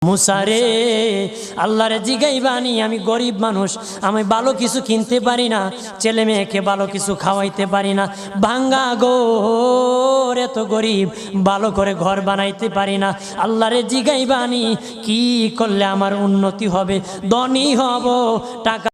মুসারে আল্লাহরে জিগাইবানি, আমি গরিব মানুষ, আমি ভালো কিছু কিনতে পারি না, ছেলে মেয়েকে ভালো কিছু খাওয়াইতে পারি না, ভাঙ্গা ঘর, এত গরিব, ভালো করে ঘর বানাইতে পারি না। আল্লাহরে জিগাইবানি কি করলে আমার উন্নতি হবে, ধনী হব, টাকা